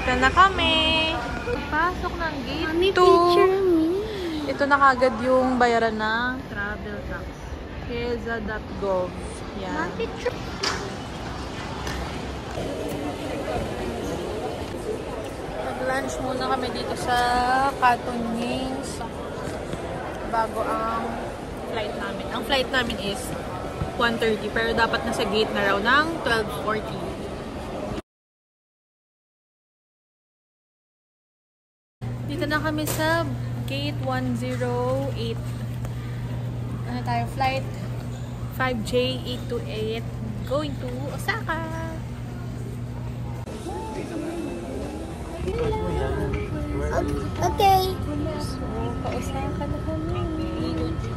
Dito na kami. Pasok ng gate 2. Ito na kagad yung bayaran ng travel tax. Keza.gov. Yan. Mag-lunch muna kami dito sa Cantonese bago ang flight namin. Ang flight namin is 1:30 pero dapat nasa gate na raw ng 12:40. Dito na kami sa gate 108. Ano tayo? Flight 5J828 going to Osaka. Okay. So, pa-Osaka na kami.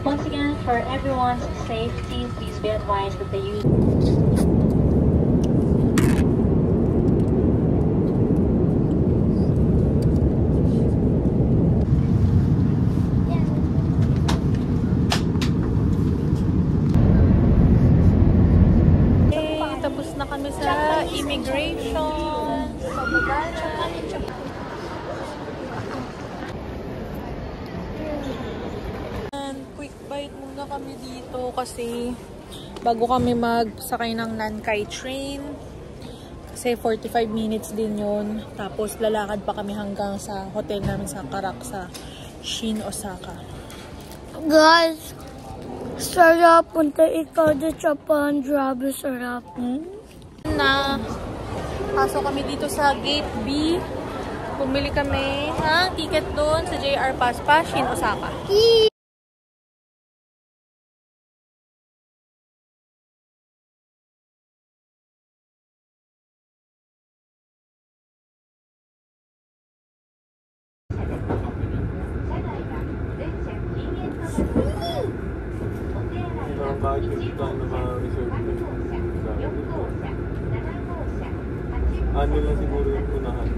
Once again, for everyone's safety, please be advised that the use. Okay, tapos na kami sa immigration. Quick bite muna kami dito kasi bago kami magsakay ng Nankai train kasi 45 minutes din yun, tapos lalakad pa kami hanggang sa hotel namin sa Karak sa Shin Osaka. Guys, sarap. Punta ikaw sa Japan. Grabe sarap. Na pasok kami dito sa gate B. Bumili kami ng ticket doon sa JR Pass pa Shin Osaka. Ano lang siguro yung unahan.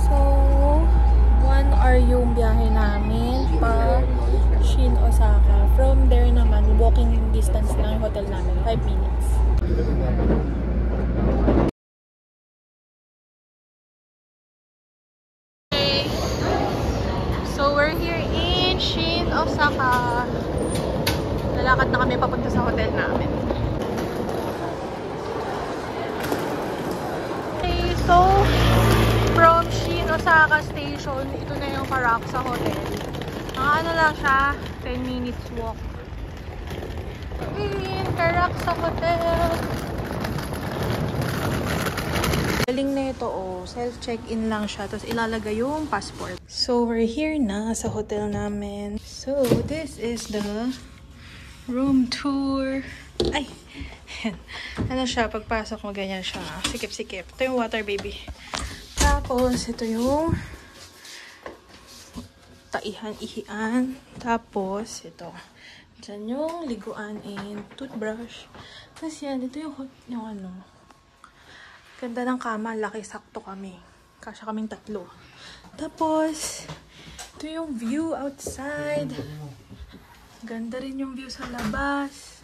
So, 1 hour yung biyahe namin pa Shin Osaka. From there naman, walking distance lang yung hotel namin. 5 minutes. Okay. So, we're here in Shin Osaka. Lalakad na kami papunta sa hotel namin. So, from Shin Osaka Station, ito na yung Karak sa hotel. Ano lang siya, 10 minutes walk. In Karak sa hotel. Galing na ito, oh. Self-check-in lang siya, tapos ilalagay yung passport. So, we're here na sa hotel namin. So, this is the room tour. Ay! Ano siya, pagpasok mo ganyan siya. Sikip-sikip. Ito yung water baby. Tapos, ito yung taihan-ihian. Tapos, ito. Diyan yung liguan and toothbrush. Tapos yan, ito yung ano. Ganda ng kama. Laki, sakto kami. Kasya kaming 3. Tapos, ito yung view outside. Ganda rin yung view sa labas.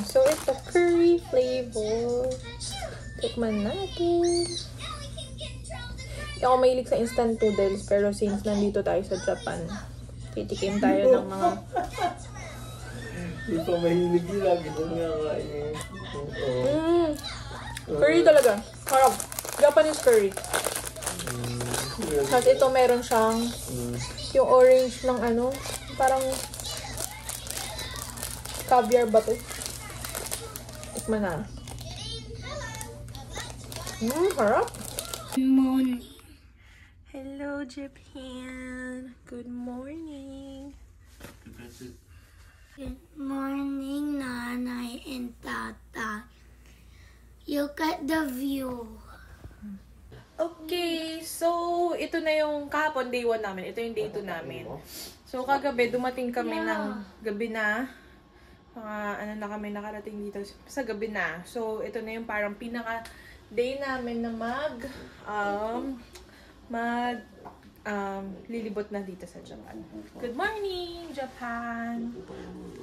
So, ito curry flavor. Tikman natin. Ako mahilig sa instant noodles, pero since nandito tayo sa Japan, titikim tayo ng mga... Hindi pa mahilig yun. Lagi doon nga kain. Curry talaga. Harap. Japanese curry. Tapos ito meron siyang yung orange ng ano, parang caviar ba ito? Tikman na. Harap. Morning. Hello, Japan. Good morning. Good morning, Nanay and Tata. Look at the view. Okay, so ito na yung kahapon day 1 namin. Ito yung day 2 namin. So kagabi dumating kami ng gabi na. ano na kami nakarating dito sa gabi na. So, ito na yung parang pinaka-day namin na lilibot na dito sa Japan. Good morning, Japan!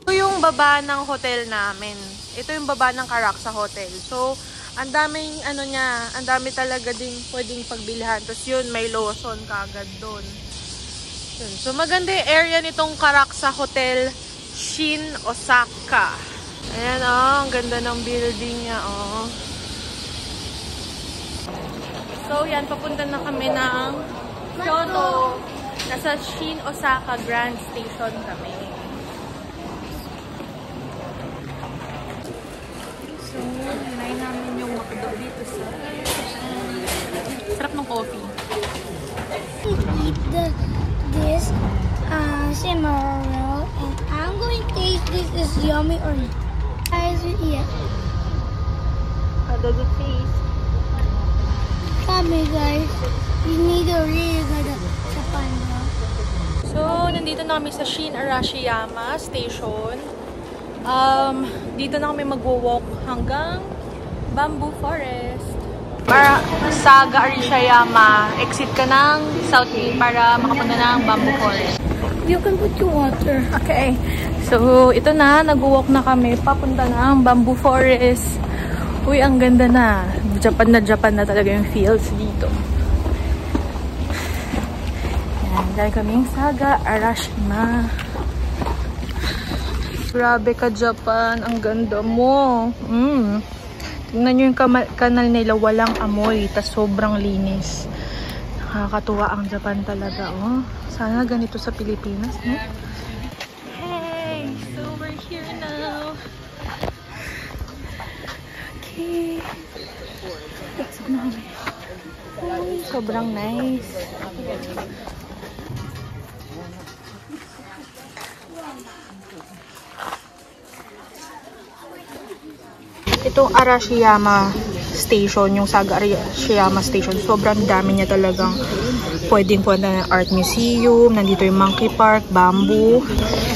Ito yung baba ng hotel namin. Ito yung baba ng Karaksa Hotel. So, ang daming ang dami talaga ding pwedeng pagbilhan. Tapos yun, may Lawson kagad doon. So, maganda yung area nitong Karaksa Hotel Shin Osaka. Ayan, ang ganda ng building niya, So, yan, papunta na kami ng Kyoto. Nasa Shin Osaka Grand Station kami. So, hinay namin yung McDo dito sa... Sarap ng coffee. Eat this cimarron, and I'm going to taste this is yummy or not. Guys, yeah. How does it taste? Yummy, guys. You need to really go to Japan, bro. So, nandito na kami sa Shin Arashiyama Station. Dito na kami mag-walk hanggang Bamboo Forest. Para sa Arashiyama, exit ka ng South Gate para makapunta ng Bamboo Forest. You can put your water. Okay. So, ito na. Nag-walk na kami. Papunta na ang Bamboo Forest. Uy, ang ganda na. Japan na talaga yung feels dito. Yan. Dahil kaming Saga Arashiyama. Grabe ka, Japan. Ang ganda mo. Tingnan nyo yung kanal nila. Walang amoy. Tas sobrang linis. Nakakatuwa ang Japan talaga. Sana ganito sa Pilipinas, no? Hey! So, we're here now. Okay. Pasok na kami. Sobrang nice. Itong Arashiyama Station, yung Saga Arashiyama Station, sobrang dami niya talagang pwedeng punta ng art museum. Nandito yung monkey park, bamboo.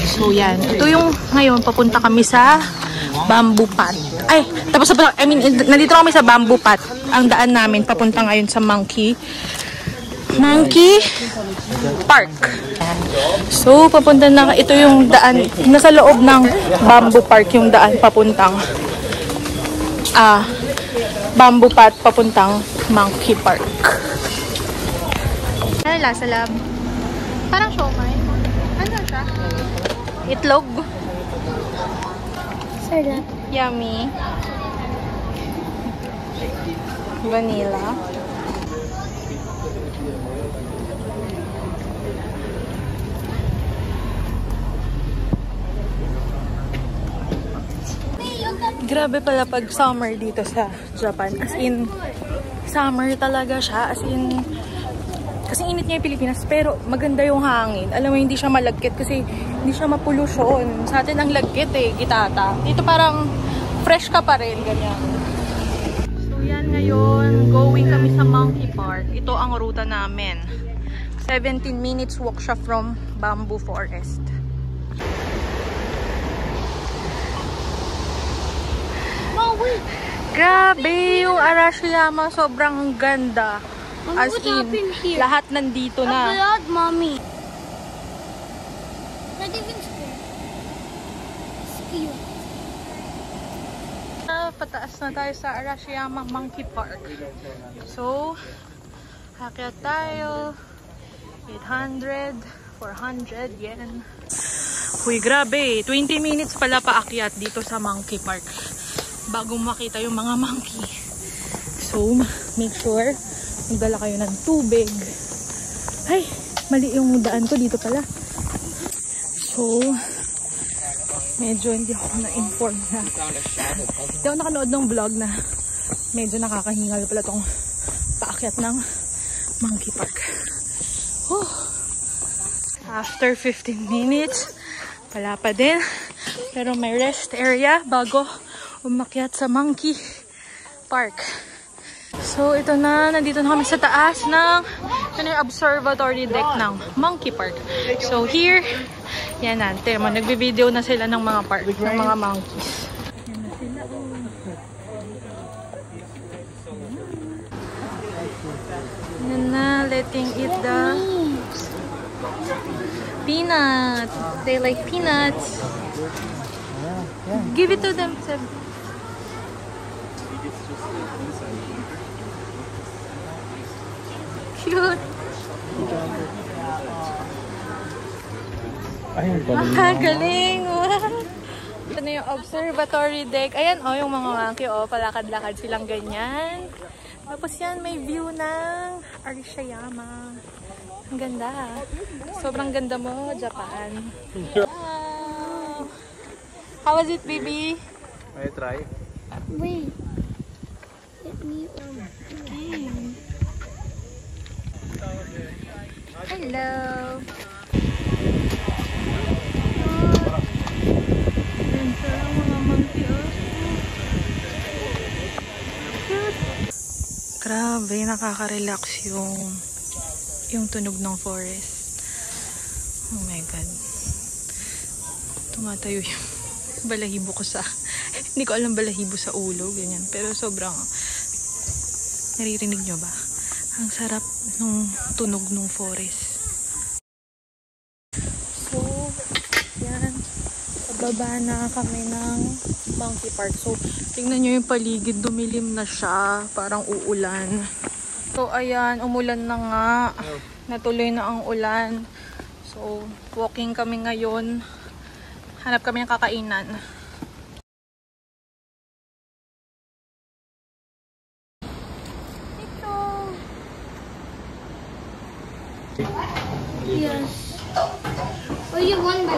So, yan. Ito yung ngayon, papunta kami sa bamboo path. Ay, tapos nandito kami sa bamboo path. Ang daan namin, papunta ngayon sa monkey park. So, papunta na, ito yung daan, nasa loob ng bamboo park yung daan papuntang bamboo path papuntang monkey park. Ano lasa, lab? Parang siomai. Ano siya? Itlog. Sarap. Yummy. Vanilla. Grabe pala pag summer dito sa Japan. As in, summer talaga siya. As in, kasi init niya yung Pilipinas, pero maganda yung hangin. Alam mo, hindi siya malagkit kasi hindi siya mapolusyon. Sa atin ang lagkit gitata. Dito parang fresh ka pa rin, ganyan. So yan ngayon, going kami sa Monkey Park. Ito ang ruta namin. 17 minutes walk siya from Bamboo Forest. Grabe yung Arashiyama, sobrang ganda. As in, lahat nandito na. Blood, mommy. Not even scared. Pataas na tayo sa Arashiyama Monkey Park. So, akyat tayo. 800, 400 yen. Uy, grabe. 20 minutes pala paakyat dito sa Monkey Park bago makita yung mga monkey. So, make sure magdala kayo ng tubig. Ay, mali yung daan ko dito pala. So, medyo hindi ako na-inform na. Hindi ako nakanood ng vlog na medyo nakakahingal pala tong paakyat ng Monkey Park. After 15 minutes, wala pa din. Pero may rest area bago umakyat sa Monkey Park. So, ito na. Nandito na kami sa taas ng observatory deck ng Monkey Park. So, here Yan na, mo, nagbe-video na sila ng mga park, ng mga monkeys. Yan na sila. Yan na, letting eat the peanuts. They like peanuts. Give it to them, Seb. Cute. Galing! Ito na yung observatory deck. Ayan, oh, yung mga monkey, oh, palakad-lakad silang ganyan. Tapos yan, may view ng Arashiyama. Ang ganda. Sobrang ganda mo, Japan. Wow! How was it, baby? I try. Wait. Let me Hello! Grabe, nakaka-relax yung tunog ng forest. Oh my God. Tumatayo yung balahibo ko sa... Hindi ko alam balahibo sa ulo, ganyan. Pero sobrang... Naririnig nyo ba? Ang sarap nung tunog ng forest. So, yan. Pababa na kami ng Monkey Park. So, tingnan nyo yung paligid. Dumilim na siya. Parang uulan. So, ayan. Umulan na nga. Natuloy na ang ulan. So, walking kami ngayon. Hanap kami ng kakainan. Ito. Yes. Oh, you won by.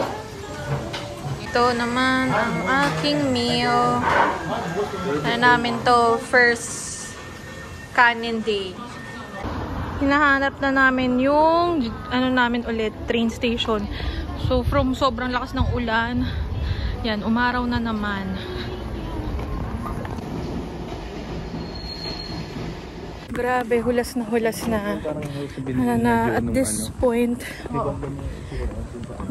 Ito naman ang aking meal. Ano namin to, first kanin day. Hinahanap na namin yung ano namin ulit, train station. So from sobrang lakas ng ulan, yan, umaraw na naman. Grabe, hulas na hulas na.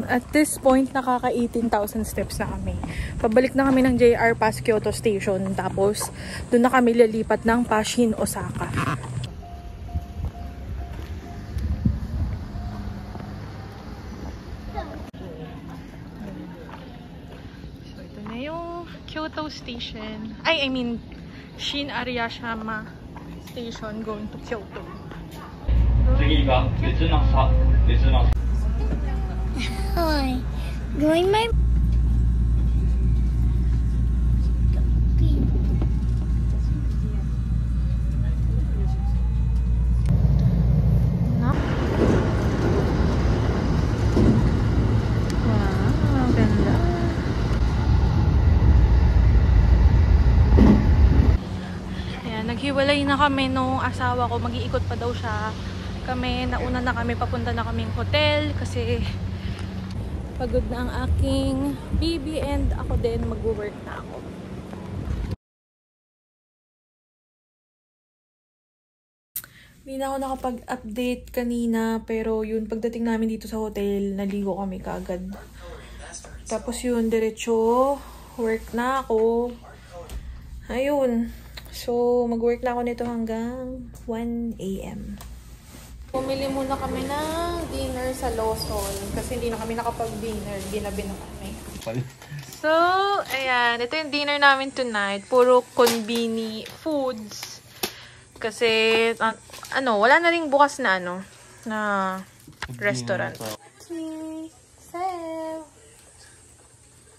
At this point, nakaka 18,000 steps na kami. Pabalik na kami ng JR Pass Kyoto Station. Tapos, doon na kami lilipat ng Pashin, Osaka. So, ito na yung Kyoto Station. I mean, Shin Arashiyama Station going to Kyoto. Hi. Going my. Wow, ganda. Ayan, naghiwalay na kami nung asawa ko. Mag-iikot pa daw siya. Kami, nauna na kami, papunta na kaming hotel kasi pagod na ang aking baby and ako din mag-work na ako. Hindi na ako nakapag-update kanina pero yun, pagdating namin dito sa hotel, naligo kami kaagad. Tapos yun, diretso, work na ako. Ayun. So, mag-work na ako nito hanggang 1 AM. Pumili muna kami ng dinner sa Lawson kasi hindi na kami nakapag-dinner. Ginabi na kami. So, ayan. Ito yung dinner namin tonight. Puro konbini foods. Kasi, wala na rin bukas na, na restaurant. Okay. So,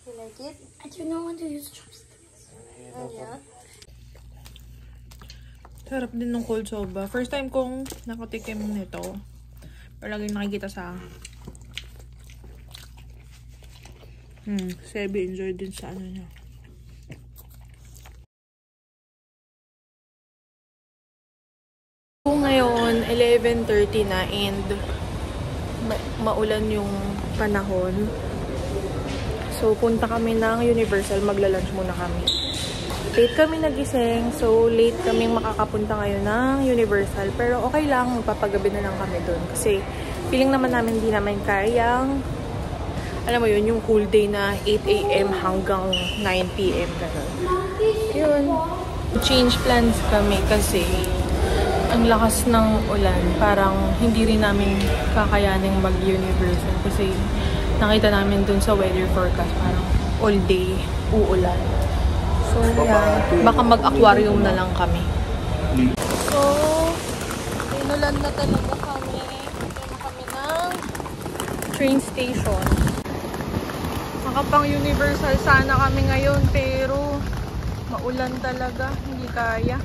you like it? I do not want to use chopsticks. Yeah. Sarap din ng cold soba. First time kong nakatikim nito. Pero laging nakikita sa... Sebi, enjoy din sa niya. Ngayon, 11:30 na and maulan yung panahon. So, punta kami ng Universal. Magla-lunch muna kami. Late kami nagising, so late kaming makakapunta ngayon ng Universal. Pero okay lang, magpapagabi na lang kami doon. Kasi feeling naman namin hindi naman kayang alam mo yun, yung whole day na 8 a.m. hanggang 9 p.m. Ganun. Yun. Change plans kami kasi ang lakas ng ulan. Parang hindi rin namin kakayaning mag-Universal kasi nakita namin dun sa weather forecast parang all day uulan. So, yeah. Baka mag-aquarium na lang kami. So, inulan na talaga kami. Punta na kami ng train station. Makapang Universal sana kami ngayon pero maulan talaga. Hindi kaya.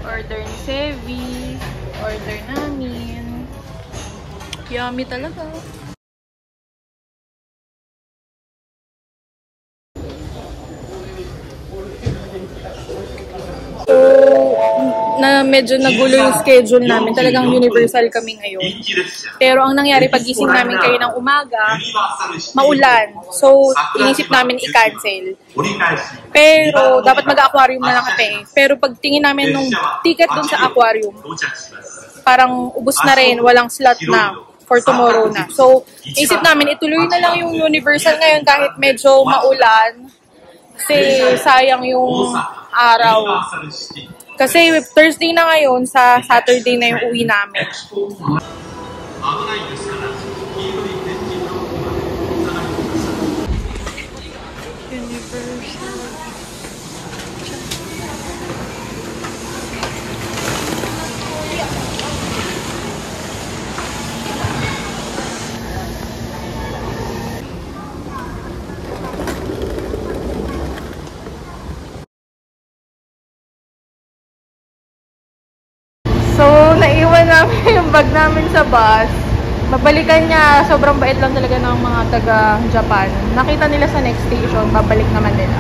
Order ni Sevi. Order namin. Yummy talaga. So, na medyo nagulo yung schedule namin. Talagang Universal kami ngayon. Pero ang nangyari, pagising namin kayo ng umaga, maulan. So, inisip namin i-cancel. Pero, dapat mag-aquarium na lang kami. Pero pagtingin namin nung ticket dun sa aquarium, parang ubos na rin, walang slot na for tomorrow na. So, isip namin, ituloy na lang yung Universal ngayon kahit medyo maulan. Kasi sayang yung araw. Kasi Thursday na ngayon, sa Saturday na yung uwi namin. Universal. So, naiwan namin yung bag namin sa bus. Babalikan niya, sobrang bait lang talaga ng mga taga-Japan. Nakita nila sa next station, babalik naman nila.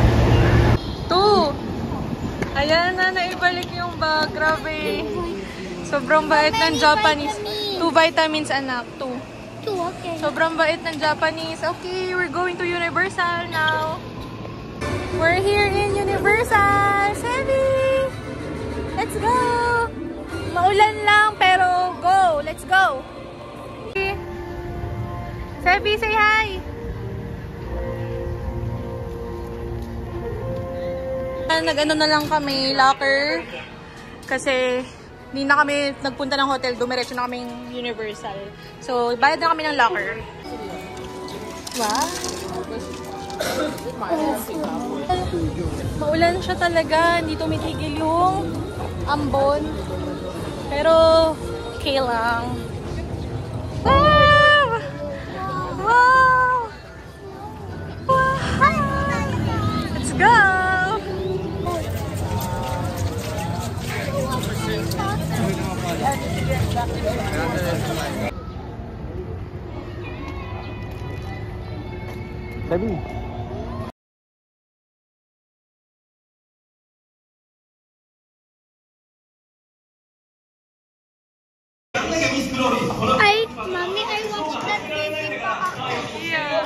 2! Ayan na, naibalik yung bag. Grabe. Sobrang bait ng Japanese. 2 vitamins, anak. 2. Okay. Sobrang bait ng Japanese. Okay, we're going to Universal now. We're here in Universal. Sevi! Let's go! Maulan lang, pero go! Let's go! Sevi, say hi! Nag-ano na lang kami, locker. Kasi hindi na kami nagpunta ng hotel, dumiretso na kaming Universal. So, bayad na kami ng locker. Wow! Maulan siya talaga, hindi tumitigil yung ambon. Pero, okay lang. Wow! Wow! Wow! Let's go! Sabi. Mommy, I watched that baby pop. Yeah.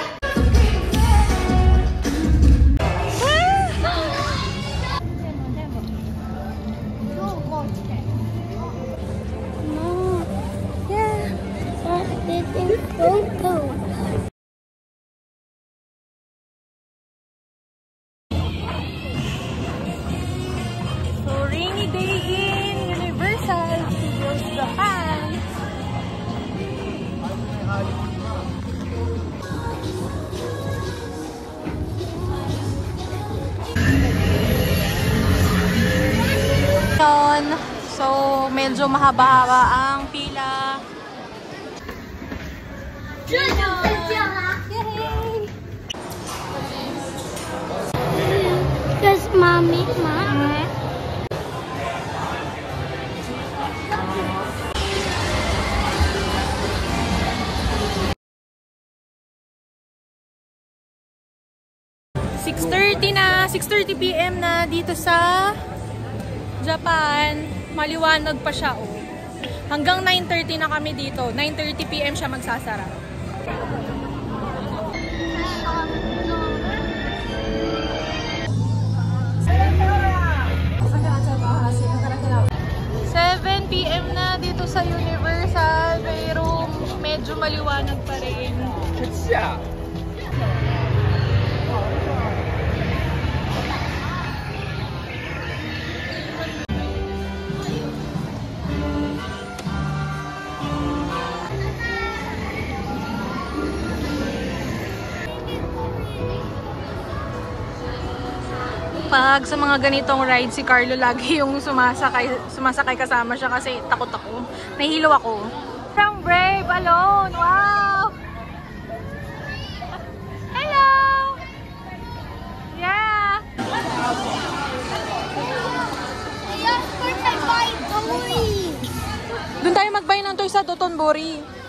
No. Yeah. That is so cool. So, rainy day in Universal Studios Japan. So, medyo mahaba-haba ang pila. Yes, mommy, mom. Na 6:30 PM na dito sa Japan. Maliwanag pa siya, oh. Hanggang 9:30 na kami dito. 9:30 PM siya magsasara. sa Universal, pero medyo maliwanag pa rin. Pag sa mga ganitong ride, si Carlo lagi yung sumasakay kasama siya kasi takot ako. Nahihilo ako. I'm brave alone. Wow! Hello! Yeah! Doon tayo mag-buy ng toy sa Dotonbori.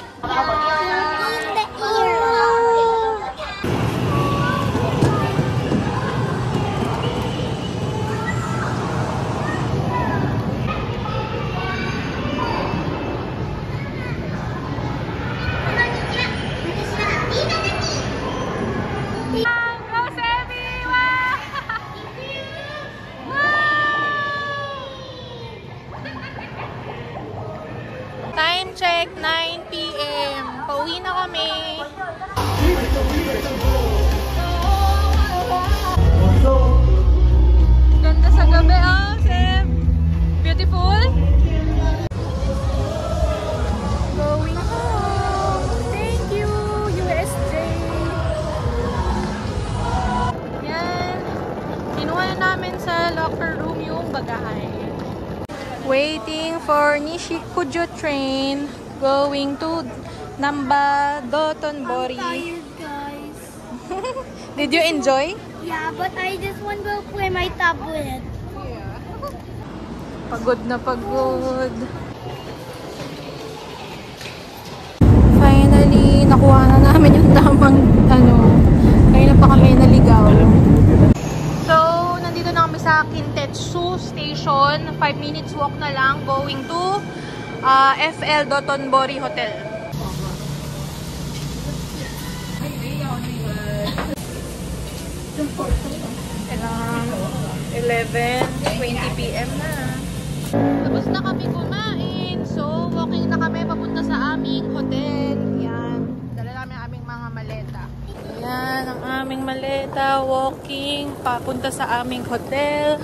Time check, 9 PM. Pauwi na kami. Ganda sa gabi, oh, Seb. Beautiful. Going home. Thank you, USJ. Yan. Kinuha na namin sa locker room yung bagahe. Waiting for Nishikujo train going to Namba Dotonbori. I'm tired, guys. Did you enjoy? Yeah, but I just want to play my tablet. Pagod na pagod. Finally, nakuha na namin yung tamang kaya na pa kami naligaw. So, nandito na kami sa Kintetsu Station. 5 minutes walk na lang going to FL Dotonbori Hotel. Kailangan 11:20 PM na. Tapos na kami kumain. So, walking na kami papunta sa aming hotel. Yan. Dala namin ang aming mga maleta. Yan ang aming maleta. Walking papunta sa aming hotel.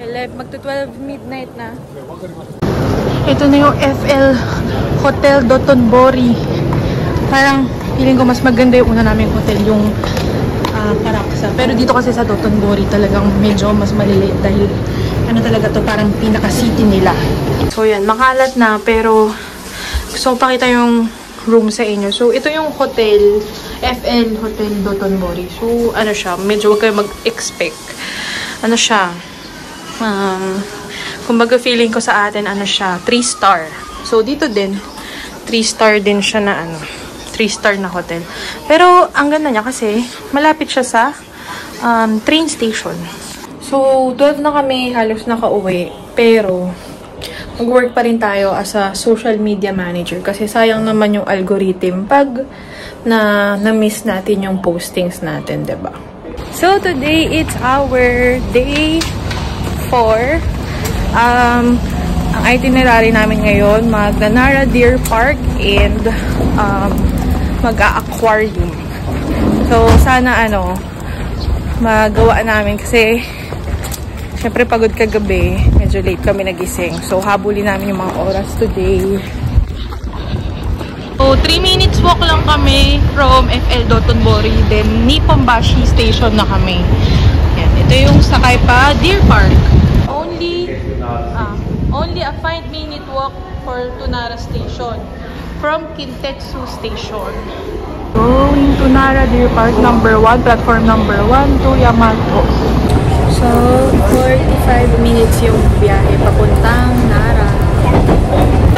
Magto-12 midnight na. Ito na yung FL Hotel Dotonbori. Parang feeling ko mas maganda yung una naming hotel, yung Paraksa. Pero dito kasi sa Dotonbori talagang medyo mas maliliit dahil talaga to, parang pinaka-city nila. So yan, makalat na pero gusto ko pakita yung room sa inyo. So ito yung hotel, FL Hotel Dotonbori. So siya, medyo huwag kayo mag-expect. Siya, kumbaga feeling ko sa atin, siya, 3-star. So dito din, 3-star din siya na 3-star na hotel. Pero ang ganda niya kasi malapit siya sa train station. So 12 na kami, halos nakauwi. Pero mag-work pa rin tayo as a social media manager kasi sayang naman yung algorithm pag na-miss natin yung postings natin, diba? So today it's our day 4. Ang itinerary namin ngayon, mag-Danara Deer Park and mag-aquarium. So sana magawa namin kasi syempre pagod kagabi, medyo late kami nagising. So habulin namin yung mga oras today. So 3 minutes walk lang kami from FL Dotonbori, then Nippon-bashi Station na kami. Yan, ito yung sakay pa Deer Park. Only a 5-minute walk for Nara Station from Kintetsu Station. Going to Nara Deer Park number 1, platform number 1 to Yamato. So 45 minutes yung biyahe papuntang Nara.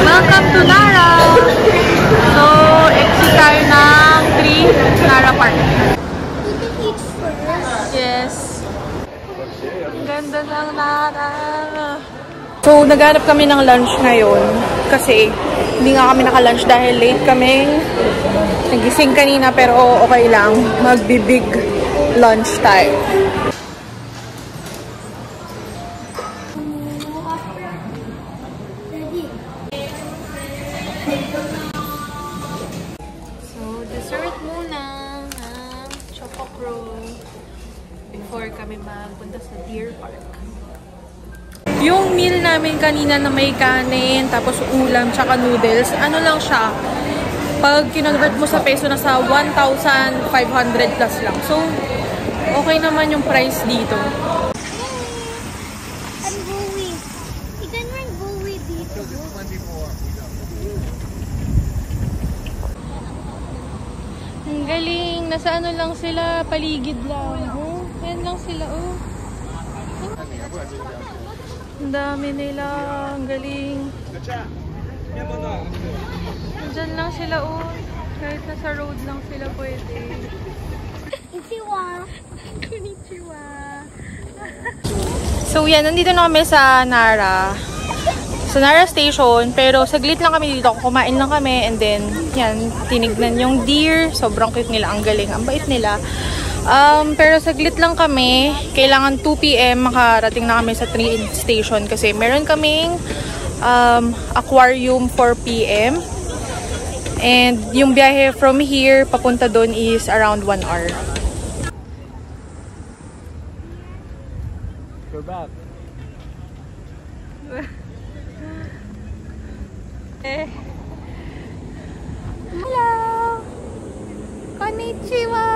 Welcome to Nara! So exit tayo ng 3 Nara Park. Yes. Ang ganda ng Nara. So, naghanap kami ng lunch ngayon kasi hindi nga kami naka-lunch dahil late kami. Nagising kanina pero okay lang. Magbi-big lunch tayo. GoPro before kami magpunta sa Deer Park. Yung meal namin kanina na may kanin, tapos ulam, tsaka noodles, ano lang siya, pag kinonvert mo sa peso, nasa 1,500 plus lang. So, okay naman yung price dito. Ang buwi. Ikan mo yung buwi dito. Ang galing. Nasa ano lang sila, paligid lang. Oh, yan lang sila, oh. Ang dami nila. Ang galing. Diyan lang sila, oh. Kahit nasa road lang sila pwede. Konnichiwa. Konnichiwa. So yan, nandito na kami sa Nara. Sa Nara Station. Pero saglit lang kami dito. Kumain lang kami. And then, yan, tinignan yung deer. Sobrang cute nila. Ang galing. Ang bait nila. Pero saglit lang kami. Kailangan 2 PM makarating na kami sa train station. Kasi meron kaming aquarium 4 PM. And yung biyahe from here, papunta doon is around 1 hour. We're back. Hello! Konnichiwa!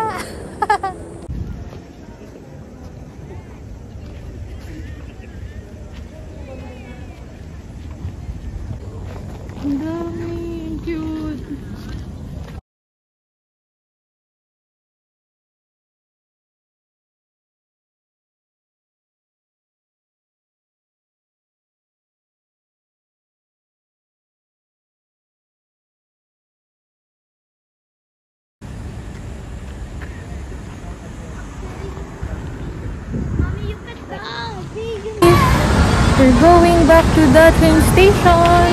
Ang dami! Cute! Mommy, you can go. We're going back to the train station.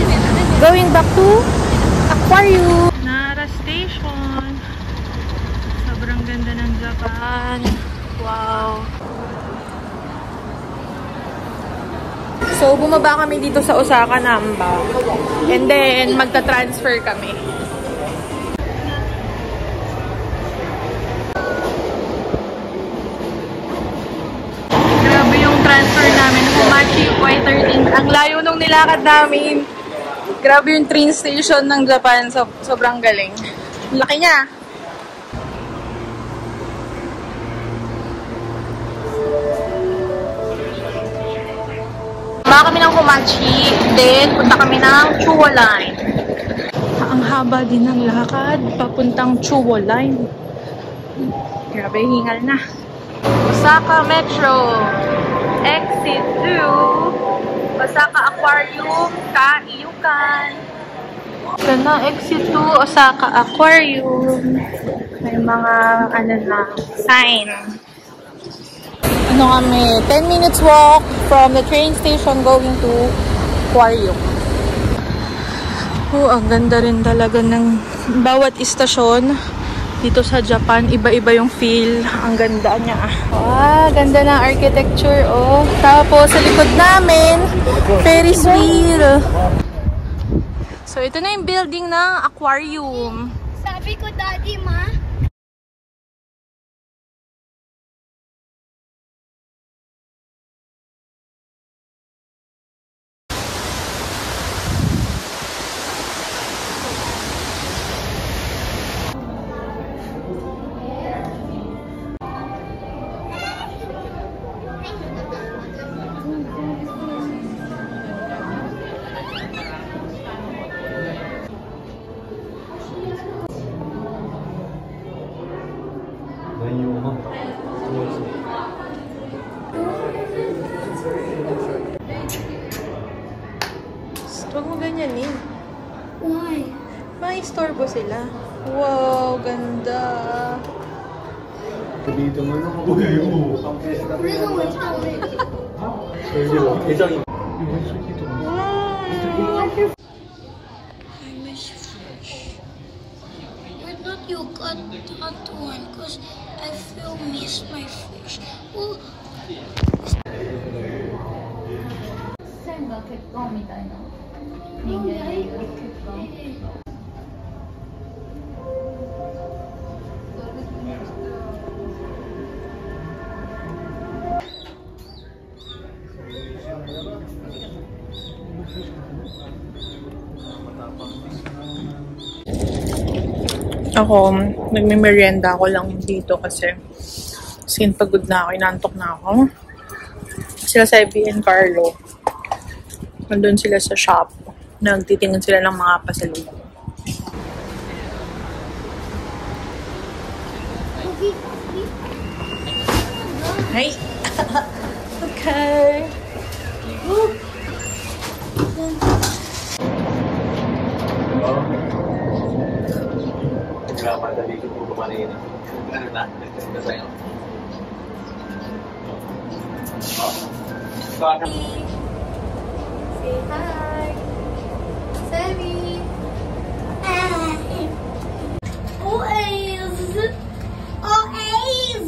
Going back to aquarium. Nara Station. Sobrang ganda ng Japan. Wow. So, bumaba kami dito sa Osaka, Namba. And then, magta-transfer kami. Grabe yung transfer namin. Humachi, Y13. Ang layo nung nilakad namin. Grabe yung train station ng Japan. Sobrang galing. Laki niya. Baka kami ng Humachi. Then, punta kami ng Chuo Line. Ang haba din ng lakad. Papuntang Chuo Line. Grabe, hingal na. Osaka Metro. Exit 2. Osaka Aquarium. Kaiyukan. Ito na, exit 2. Osaka Aquarium. May mga, ano na, sign. Ano kami, 10 minutes walk from the train station going to aquarium. Oh, ang ganda rin talaga ng bawat istasyon dito sa Japan. Iba-iba yung feel. Ang ganda niya. Ah, ganda ng architecture, oh. Tapos, sa likod namin, Ferris wheel. So, ito na yung building ng aquarium. Sabi ko, Daddy, ma. Huwag mo ganyan eh. Why? May istorbo sila. Wow, ganda. dito mo na ako. 대장이. I miss fish. Why not you cut that one? Because I feel miss my fish. Oh. 線が血管みたいな人間でいう血管。Ako, nagme-merienda ako lang dito kasi pagod na ako, inantok na ako. Sila sa Evie and Carlo. Nandun sila sa shop. Nagtitingin sila ng mga pasalubong. Hi! Okay. Nagmamadali ko po kumanin. Ano na? Nagkanda sa'yo. Say hi. Sammy. OAs! OAs!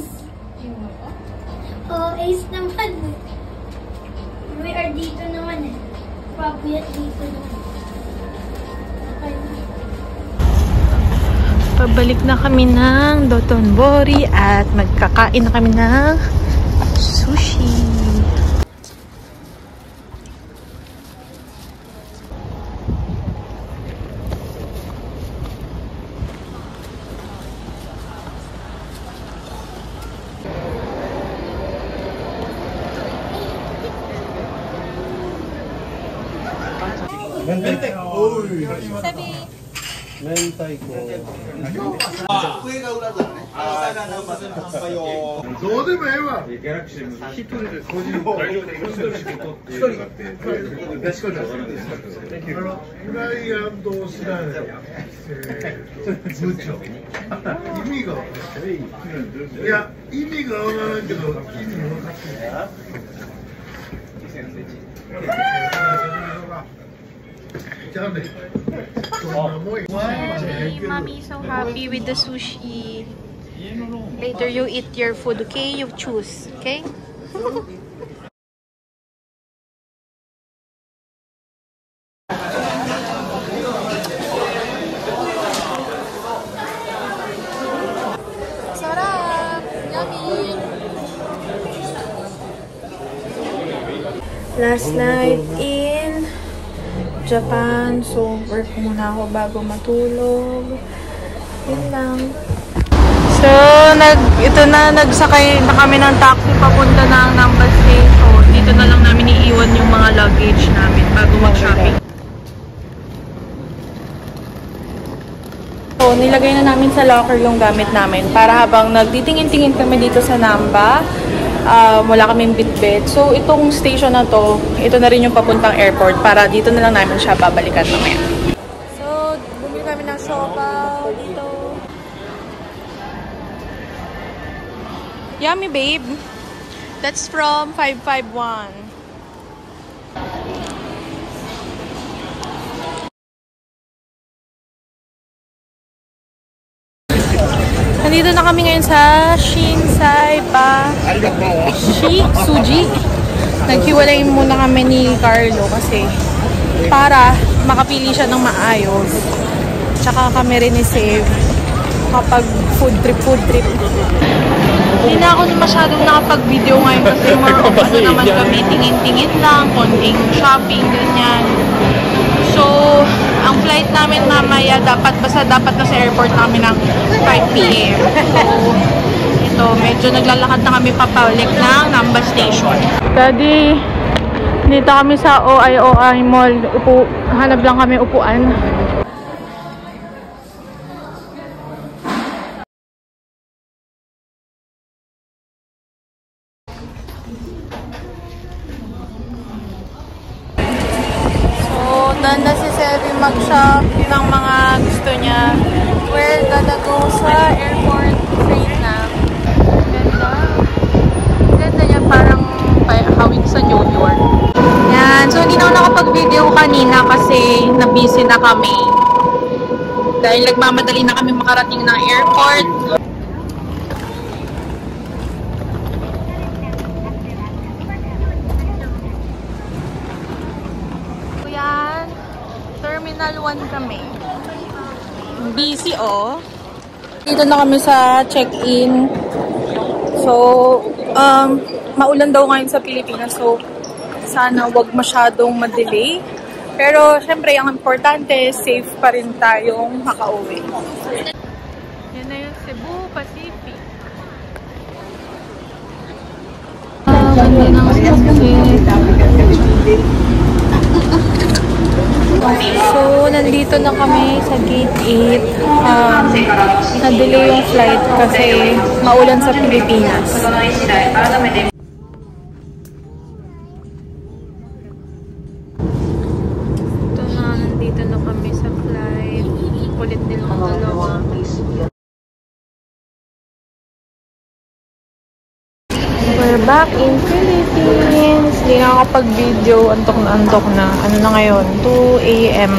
OAs naman. We are dito naman eh. Probably at dito naman. Okay. Pabalik na kami ng Dotonbori at magkakain na kami ng sushi. Sabi. 明太子。どうでもええわ。一人で個人の大丈夫で一人仕事っていうのがあって、クライアントシラー部長。意味がわからない。いや、意味がわからんけど、意味分かってる。Mommy so happy with the sushi. Later you eat your food, okay? You choose, okay? Sarap! Yummy! Last night in Japan. So, work muna ako bago matulog. Yun lang. So, nagsakay na kami ng taxi papunta ng Namba Station. Dito na lang namin iiwan yung mga luggage namin bago mag-shopping. So, nilagay na namin sa locker yung gamit namin para habang nagtitingin-tingin kami dito sa Namba, wala kaming bitbit. So, itong station na to, ito na rin yung papuntang airport para dito na lang namin siya babalikan mamaya. So, bumili kami ng siopaw dito. Yummy, babe. That's from 551. Nandito na kami ngayon sa Shinsai Suji. Naghiwalay muna kami ni Carlo kasi para makapili siya ng maayos. Tsaka kami rin ni Save kapag food trip. Hindi na ako masyadong nakapag-video ngayon kasi more of ano naman kami, tingin-tingin lang, konting shopping, ganyan. So, ang flight namin mamaya dapat na sa airport namin ng 5 PM. So, ito, medyo naglalakad na kami papalik ng Namba Station. Daddy, dito kami sa OI Mall. Hanap lang kami upuan. Doon na si Sevi mag-shop ng mga gusto niya. We're gonna go sa airport train na. Ganda. Ganda niya, parang hawig sa New York. Yan. So, hindi na ako nakapag-video kanina kasi na-busy na kami. Dahil nagmamadali na kami makarating ng airport. Terminal 1 kami. Busy, oh. Dito na kami sa check-in. So, maulan daw ngayon sa Pilipinas. So, sana wag masyadong ma-delay. Pero, syempre, ang importante, safe pa rin tayong makauwi. Yan na yung Cebu Pacific. Ganda ng So, nandito na kami sa Gate 8. Na-delay yung flight kasi maulan sa Pilipinas. Ito na, nandito na kami sa flight. Kulit nilang dalawa. We're back in Philippines. Hindi na ako pag-video. Antok na. Ano na ngayon? 2 AM.